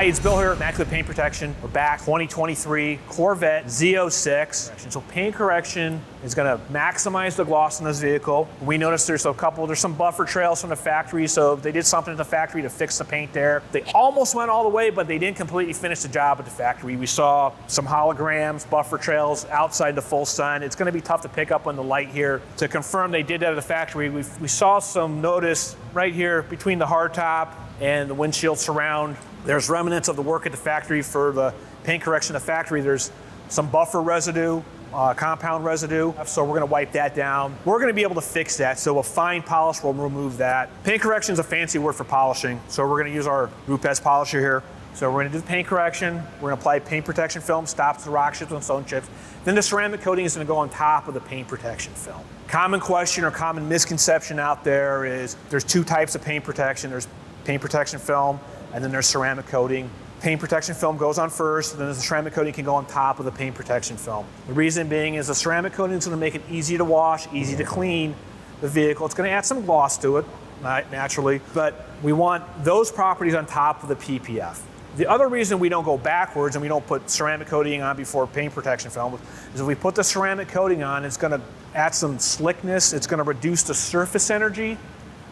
Hi, it's Bill here at Immaculate Paint Protection. We're back, 2023 Corvette Z06. So paint correction is gonna maximize the gloss in this vehicle. We noticed there's some buffer trails from the factory, so they did something at the factory to fix the paint there. They almost went all the way, but they didn't completely finish the job at the factory. We saw some holograms, buffer trails outside the full sun. It's gonna be tough to pick up on the light here. To confirm they did that at the factory, we saw some notice right here between the hardtop and the windshield surround. There's remnants of the work at the factory for the paint correction at the factory. There's some buffer residue, compound residue, so we're gonna wipe that down. We're gonna be able to fix that, so a fine polish will remove that. Paint correction is a fancy word for polishing, so we're gonna use our Repel polisher here. So we're gonna do the paint correction, we're gonna apply paint protection film, stops the rock chips and stone chips. Then the ceramic coating is gonna go on top of the paint protection film. Common question or common misconception out there is there's two types of paint protection. There's paint protection film, and then there's ceramic coating. Paint protection film goes on first, then the ceramic coating can go on top of the paint protection film. The reason being is the ceramic coating is gonna make it easy to wash, easy to clean the vehicle. It's gonna add some gloss to it, naturally, but we want those properties on top of the PPF. The other reason we don't go backwards and we don't put ceramic coating on before paint protection film is if we put the ceramic coating on, it's gonna add some slickness, it's gonna reduce the surface energy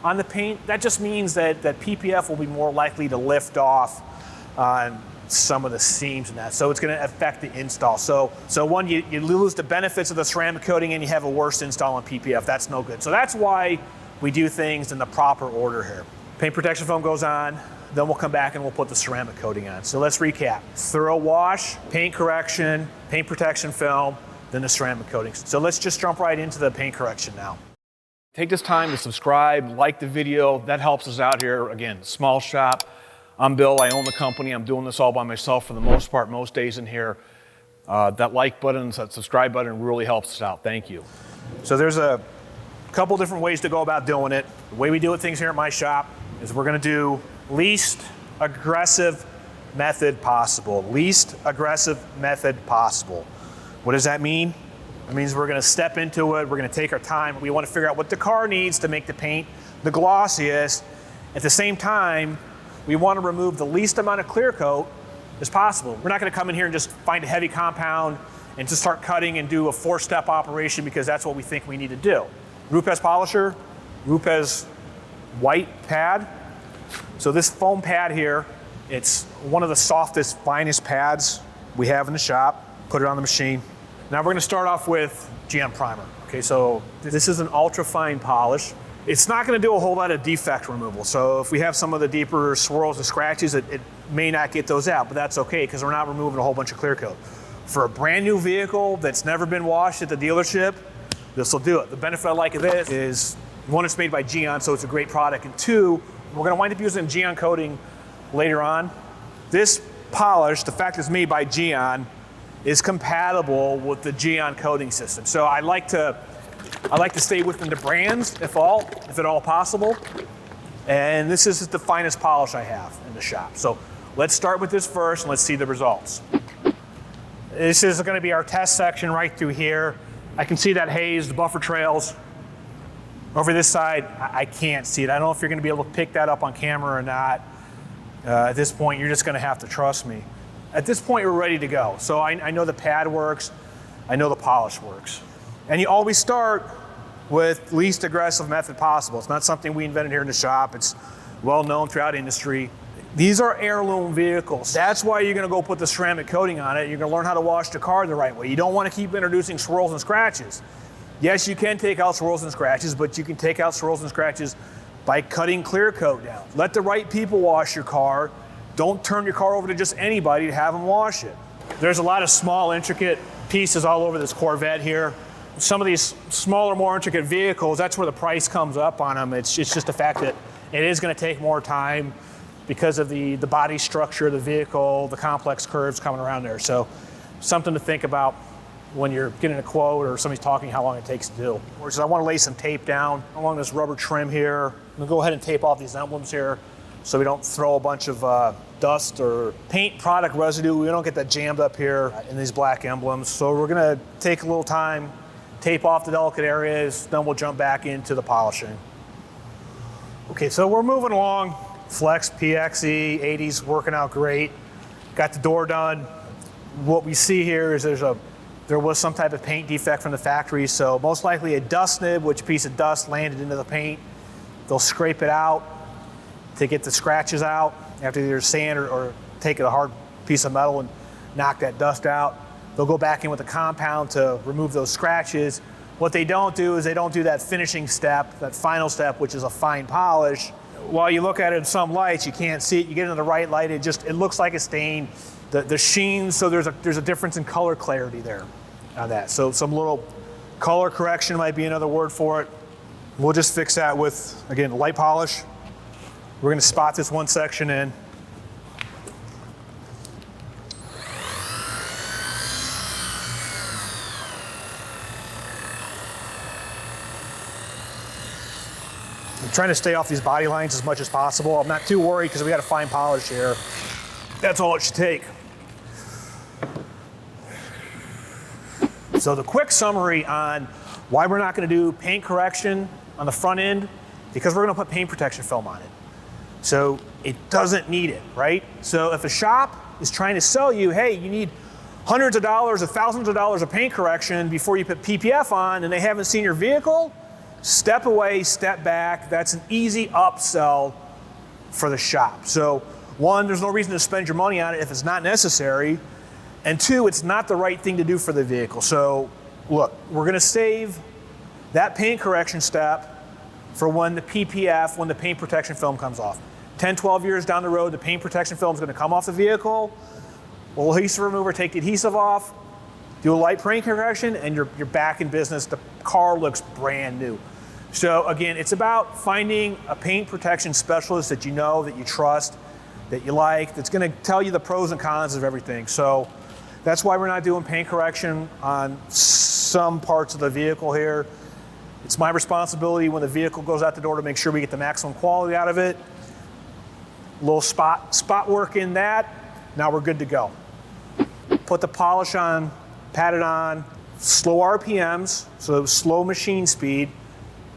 on the paint. That just means that PPF will be more likely to lift off on some of the seams and that. So it's gonna affect the install. So one, you lose the benefits of the ceramic coating and you have a worse install on PPF. That's no good. So that's why we do things in the proper order here. Paint protection film goes on, then we'll come back and we'll put the ceramic coating on. So let's recap. Thorough wash, paint correction, paint protection film, then the ceramic coating. So let's just jump right into the paint correction now. Take this time to subscribe, like the video. That helps us out here. Again, small shop. I'm Bill, I own the company. I'm doing this all by myself for the most part, most days in here. That like button, that subscribe button really helps us out. Thank you. So there's a couple different ways to go about doing it. The way we do things here at my shop is we're gonna do least aggressive method possible. Least aggressive method possible. What does that mean? It means we're gonna step into it, we're gonna take our time. We wanna figure out what the car needs to make the paint the glossiest. At the same time, we wanna remove the least amount of clear coat as possible. We're not gonna come in here and just find a heavy compound and just start cutting and do a 4-step operation because that's what we think we need to do. Repel polisher, Repel's white pad. So this foam pad here, it's one of the softest, finest pads we have in the shop. Put it on the machine. Now we're gonna start off with Gyeon primer. Okay, so this is an ultra fine polish. It's not gonna do a whole lot of defect removal. So if we have some of the deeper swirls and scratches, it may not get those out, but that's okay because we're not removing a whole bunch of clear coat. For a brand new vehicle that's never been washed at the dealership, this will do it. The benefit I like of this is, one, it's made by Gyeon, so it's a great product, and two, we're gonna wind up using Gyeon coating later on. This polish, the fact it's made by Gyeon, is compatible with the Gyeon coating system. So I like to stay within the brands, if at all possible. And this is the finest polish I have in the shop. So let's start with this first and let's see the results. This is gonna be our test section right through here. I can see that haze, the buffer trails. Over this side, I can't see it. I don't know if you're gonna be able to pick that up on camera or not. At this point, you're just gonna have to trust me. At this point, we're ready to go. So I know the pad works, I know the polish works. And you always start with least aggressive method possible. It's not something we invented here in the shop. It's well known throughout industry. These are heirloom vehicles. That's why you're gonna go put the ceramic coating on it. You're gonna learn how to wash the car the right way. You don't wanna keep introducing swirls and scratches. Yes, you can take out swirls and scratches, but you can take out swirls and scratches by cutting clear coat down. Let the right people wash your car. Don't turn your car over to just anybody to have them wash it. There's a lot of small, intricate pieces all over this Corvette here. Some of these smaller, more intricate vehicles, that's where the price comes up on them. It's just the fact that it is gonna take more time because of the body structure of the vehicle, the complex curves coming around there. So something to think about when you're getting a quote or somebody's talking how long it takes to do. I wanna lay some tape down along this rubber trim here. I'm gonna go ahead and tape off these emblems here so we don't throw a bunch of dust or paint product residue. We don't get that jammed up here in these black emblems. So we're gonna take a little time, tape off the delicate areas, then we'll jump back into the polishing. Okay, so we're moving along. Flex, PXE, 80's working out great. got the door done. What we see here is there was some type of paint defect from the factory, so most likely a dust nib, which a piece of dust landed into the paint. They'll scrape it out to get the scratches out after either sand or take a hard piece of metal and knock that dust out. They'll go back in with a compound to remove those scratches. What they don't do is they don't do that finishing step, that final step, which is a fine polish. While you look at it in some lights, you can't see it. You get into the right light, it looks like a stain. The sheen, so there's a difference in color clarity there on that. So some little color correction might be another word for it. We'll just fix that with, again, light polish. We're gonna spot this one section in. I'm trying to stay off these body lines as much as possible. I'm not too worried because we got a fine polish here. That's all it should take. So the quick summary on why we're not going to do paint correction on the front end, because we're going to put paint protection film on it. So it doesn't need it, right? So if a shop is trying to sell you, hey, you need hundreds of dollars or thousands of dollars of paint correction before you put PPF on, and they haven't seen your vehicle, step away, step back. That's an easy upsell for the shop. So one, there's no reason to spend your money on it if it's not necessary. And two, it's not the right thing to do for the vehicle. So look, we're gonna save that paint correction step for when the PPF, when the paint protection film comes off. 10, 12 years down the road, the paint protection film is gonna come off the vehicle. We'll adhesive remover, take the adhesive off, do a light paint correction, and you're back in business. The car looks brand new. So again, it's about finding a paint protection specialist that you know, that you trust, that you like, that's gonna tell you the pros and cons of everything. So that's why we're not doing paint correction on some parts of the vehicle here. It's my responsibility when the vehicle goes out the door to make sure we get the maximum quality out of it. A little spot work in that, now we're good to go. Put the polish on, pat it on, slow RPMs, so slow machine speed.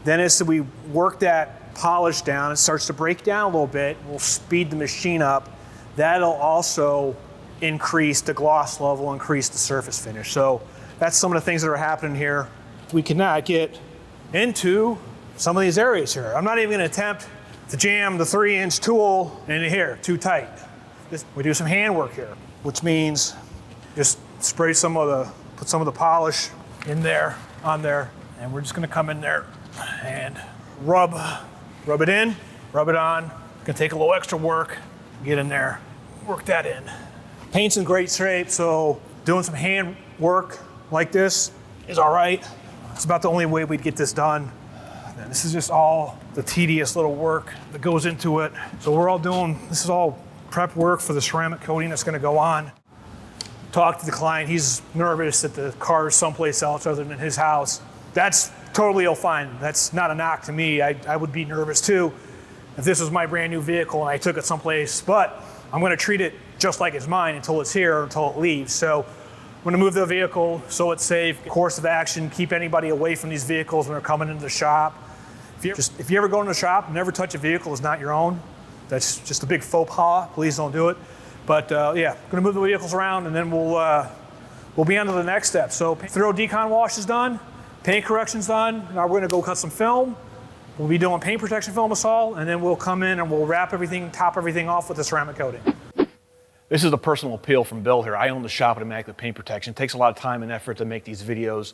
Then as we work that polish down, it starts to break down a little bit. We'll speed the machine up. That'll also increase the gloss level, increase the surface finish. So that's some of the things that are happening here. We cannot get into some of these areas here. I'm not even gonna attempt to jam the 3-inch tool into here, too tight. We do some hand work here, which means just spray put some of the polish in there, on there, and we're just gonna come in there and rub it in, rub it on. Gonna take a little extra work, get in there, work that in. Paint's in great shape, so doing some hand work like this is all right. It's about the only way we'd get this done. And this is just all the tedious little work that goes into it. So this is all prep work for the ceramic coating that's gonna go on. Talk to the client, he's nervous that the car is someplace else other than his house. That's totally fine. That's not a knock to me. I would be nervous too if this was my brand new vehicle and I took it someplace, but I'm gonna treat it just like it's mine until it's here, until it leaves. So I'm gonna move the vehicle so it's safe, course of action, keep anybody away from these vehicles when they're coming into the shop. If you ever go into the shop, never touch a vehicle that's not your own. That's just a big faux pas, please don't do it. But yeah, gonna move the vehicles around and then we'll be on to the next step. So thorough decon wash is done, paint correction's done. Now we're gonna go cut some film. We'll be doing paint protection film assault, and then we'll come in and we'll wrap everything, top everything off with the ceramic coating. This is a personal appeal from Bill here. I own the shop at Immaculate Paint Protection. It takes a lot of time and effort to make these videos.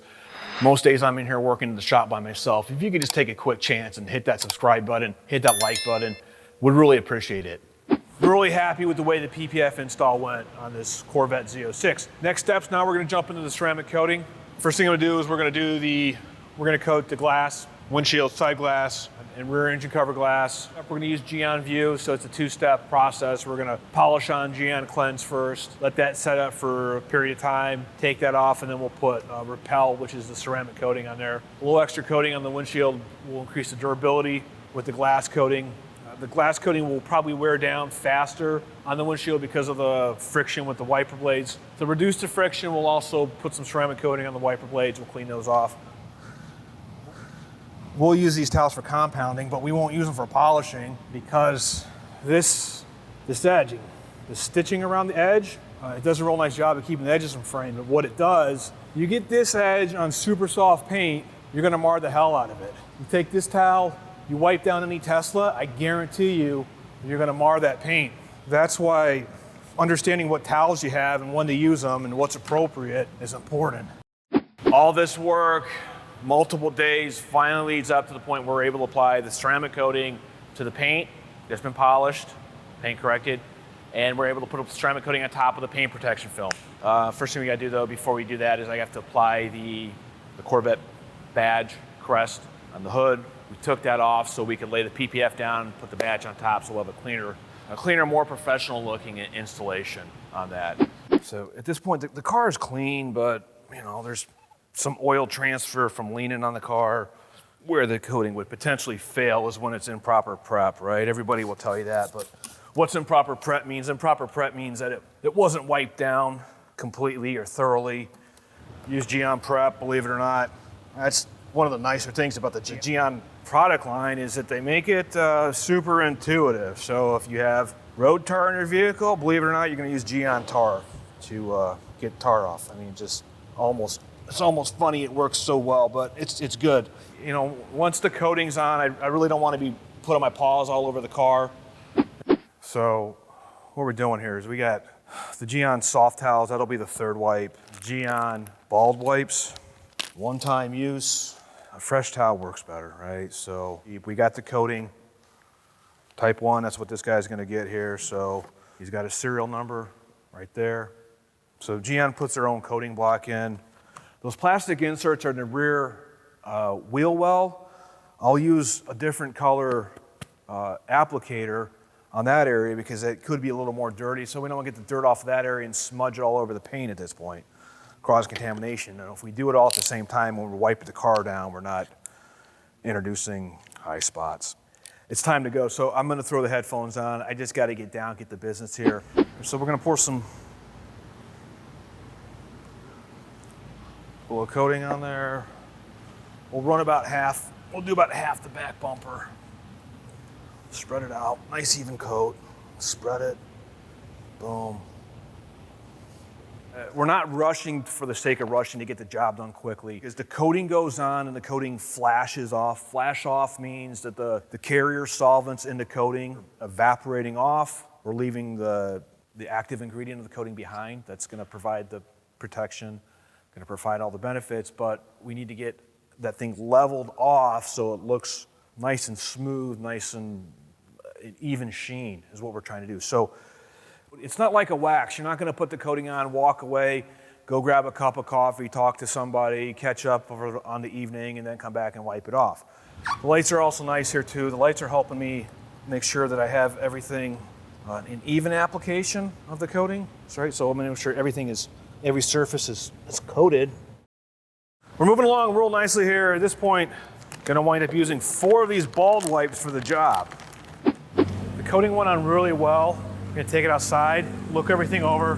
Most days I'm in here working in the shop by myself. If you could just take a quick chance and hit that subscribe button, hit that like button, would really appreciate it. We're really happy with the way the PPF install went on this Corvette Z06. Next steps, now we're gonna jump into the ceramic coating. First thing I'm gonna do is we're gonna coat the glass, windshield, side glass, and rear engine cover glass. We're gonna use Gyeon View, so it's a 2-step process. We're gonna polish on Gyeon Cleanse first, let that set up for a period of time, take that off, and then we'll put Repel, which is the ceramic coating on there. A little extra coating on the windshield will increase the durability with the glass coating. The glass coating will probably wear down faster on the windshield because of the friction with the wiper blades. To reduce the friction, we'll also put some ceramic coating on the wiper blades. We'll clean those off. We'll use these towels for compounding, but we won't use them for polishing because this edging, the stitching around the edge. It does a real nice job of keeping the edges in frame, but what it does, you get this edge on super soft paint, you're gonna mar the hell out of it. You take this towel, you wipe down any Tesla, I guarantee you, you're gonna mar that paint. That's why understanding what towels you have and when to use them and what's appropriate is important. All this work, multiple days, finally leads up to the point where we're able to apply the ceramic coating to the paint that's been polished, paint corrected, and we're able to put a ceramic coating on top of the paint protection film. First thing we gotta do though, before we do that, is I have to apply the Corvette badge crest on the hood. We took that off so we could lay the PPF down and put the badge on top, so we'll have a cleaner, more professional looking installation on that. So at this point, the car is clean, but you know, there's some oil transfer from leaning on the car. Where the coating would potentially fail is when it's improper prep, right? Everybody will tell you that, but what's improper prep means? Improper prep means that it wasn't wiped down completely or thoroughly. Use Gyeon prep, believe it or not. That's one of the nicer things about the Gyeon product line is that they make it super intuitive. So if you have road tar in your vehicle, believe it or not, you're gonna use Gyeon tar to get tar off. I mean, just it's almost funny it works so well, but it's good. You know, once the coating's on, I really don't want to be putting my paws all over the car. So what we're doing here is we got the Gyeon soft towels, that'll be the third wipe. Gyeon bald wipes, one-time use. A fresh towel works better, right? So we got the coating, type 1, that's what this guy's gonna get here. So he's got a serial number right there. So Gyeon puts their own coating block in. Those plastic inserts are in the rear wheel well. I'll use a different color applicator on that area because it could be a little more dirty, so we don't want to get the dirt off of that area and smudge it all over the paint at this point, cause contamination. And if we do it all at the same time when we're wiping the car down, we're not introducing high spots. It's time to go, so I'm gonna throw the headphones on. I just gotta get down, get the business here. So we're gonna pour a little coating on there. We'll run about half, we'll do about half the back bumper. Spread it out, nice even coat. Spread it, boom. We're not rushing for the sake of rushing to get the job done quickly. As the coating goes on and the coating flashes off, flash off means that the carrier solvents in the coating evaporating off. We're leaving the active ingredient of the coating behind. That's gonna provide the protection, gonna provide all the benefits, but we need to get that thing leveled off so it looks nice and smooth, nice and even sheen is what we're trying to do. So it's not like a wax. You're not gonna put the coating on, walk away, go grab a cup of coffee, talk to somebody, catch up on the evening, and then come back and wipe it off. The lights are also nice here too. The lights are helping me make sure that I have everything an even application of the coating. Right? So I'm gonna make sure every surface is coated. We're moving along real nicely here. At this point, gonna wind up using 4 of these bald wipes for the job. The coating went on really well. I'm gonna take it outside, look everything over.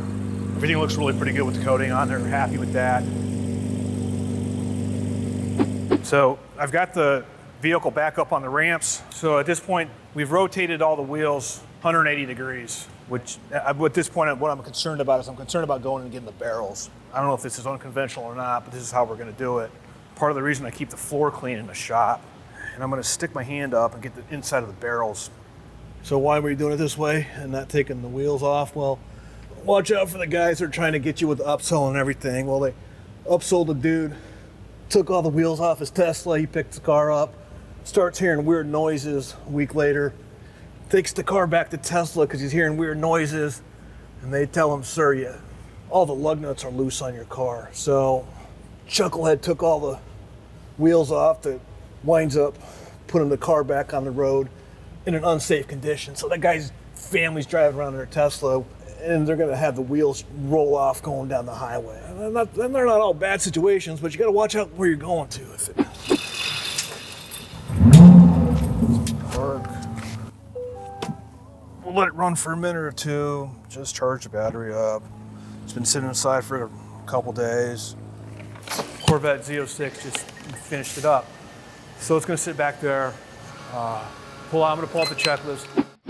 Everything looks really pretty good with the coating on there. Happy with that. So I've got the vehicle back up on the ramps. So at this point, we've rotated all the wheels 180 degrees, which at this point, what I'm concerned about is I'm concerned about going and getting the barrels. I don't know if this is unconventional or not, but this is how we're gonna do it. Part of the reason I keep the floor clean in the shop, and I'm gonna stick my hand up and get the inside of the barrels. So why were you doing it this way and not taking the wheels off? Well, watch out for the guys that are trying to get you with the upsell and everything. Well, they upsold a dude, took all the wheels off his Tesla, he picked the car up, starts hearing weird noises a week later, takes the car back to Tesla because he's hearing weird noises, and they tell him, sir, all the lug nuts are loose on your car. So Chucklehead took all the wheels off, that winds up putting the car back on the road in an unsafe condition. So that guy's family's driving around in their Tesla, and they're gonna have the wheels roll off going down the highway. And they're not all bad situations, but you gotta watch out where you're going to. Park. We'll let it run for a minute or two, just charge the battery up. It's been sitting inside for a couple days. Corvette Z06 just finished it up. So it's gonna sit back there. I'm gonna pull out the checklist.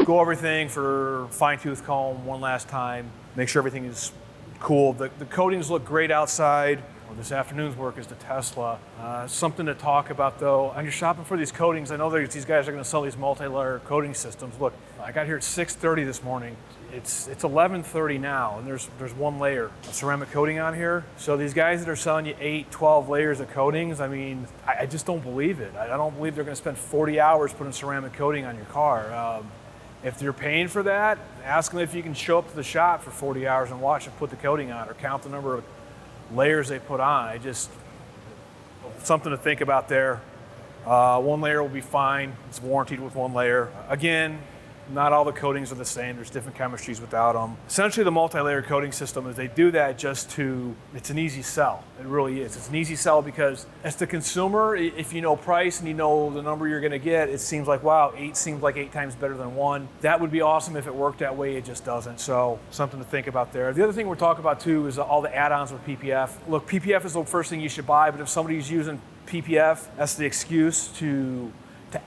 Go everything for fine-tooth comb one last time. Make sure everything is cool. The coatings look great outside. Well, this afternoon's work is the Tesla. Something to talk about though, when you're shopping for these coatings, I know these guys are gonna sell these multi-layer coating systems. Look, I got here at 6:30 this morning. It's 11:30 now, and there's one layer of ceramic coating on here. So these guys that are selling you 8, 12 layers of coatings, I mean, I just don't believe it. I don't believe they're gonna spend 40 hours putting ceramic coating on your car. If you're paying for that, ask them if you can show up to the shop for 40 hours and watch them put the coating on, or count the number of layers they put on. Something to think about there. One layer will be fine. It's warranted with one layer. Again, not all the coatings are the same. There's different chemistries without them. Essentially, the multi-layer coating system is they do that it's an easy sell. It really is. It's an easy sell because as the consumer, if you know price and you know the number you're gonna get, it seems like, wow, 8 seems like 8 times better than 1. That would be awesome if it worked that way. It just doesn't. So something to think about there. The other thing we're talking about too is all the add-ons with PPF. Look, PPF is the first thing you should buy, but if somebody's using PPF, that's the excuse to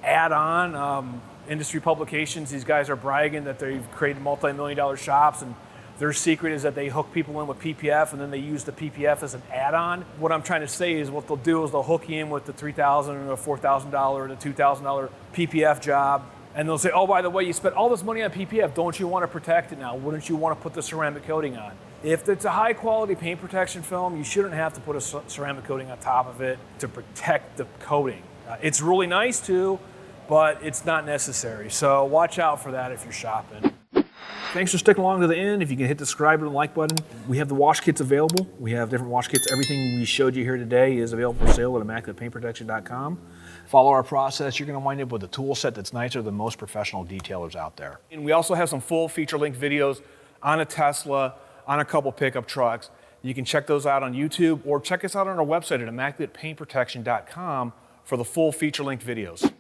add on. Industry publications, these guys are bragging that they've created multi-million-dollar shops, and their secret is that they hook people in with PPF and then they use the PPF as an add-on. What I'm trying to say is what they'll do is they'll hook you in with the $3,000 or $4,000 or the $2,000 PPF job, and they'll say, oh, by the way, you spent all this money on PPF, don't you want to protect it now? Wouldn't you want to put the ceramic coating on? If it's a high-quality paint protection film, you shouldn't have to put a ceramic coating on top of it to protect the coating. It's really nice to, but it's not necessary. So watch out for that if you're shopping. Thanks for sticking along to the end. If you can hit the subscribe and like button. We have the wash kits available. We have different wash kits. Everything we showed you here today is available for sale at ImmaculatePaintProtection.com. Follow our process. You're gonna wind up with a tool set that's nicer than most professional detailers out there. And we also have some full feature-length videos on a Tesla, on a couple pickup trucks. You can check those out on YouTube or check us out on our website at ImmaculatePaintProtection.com for the full feature-length videos.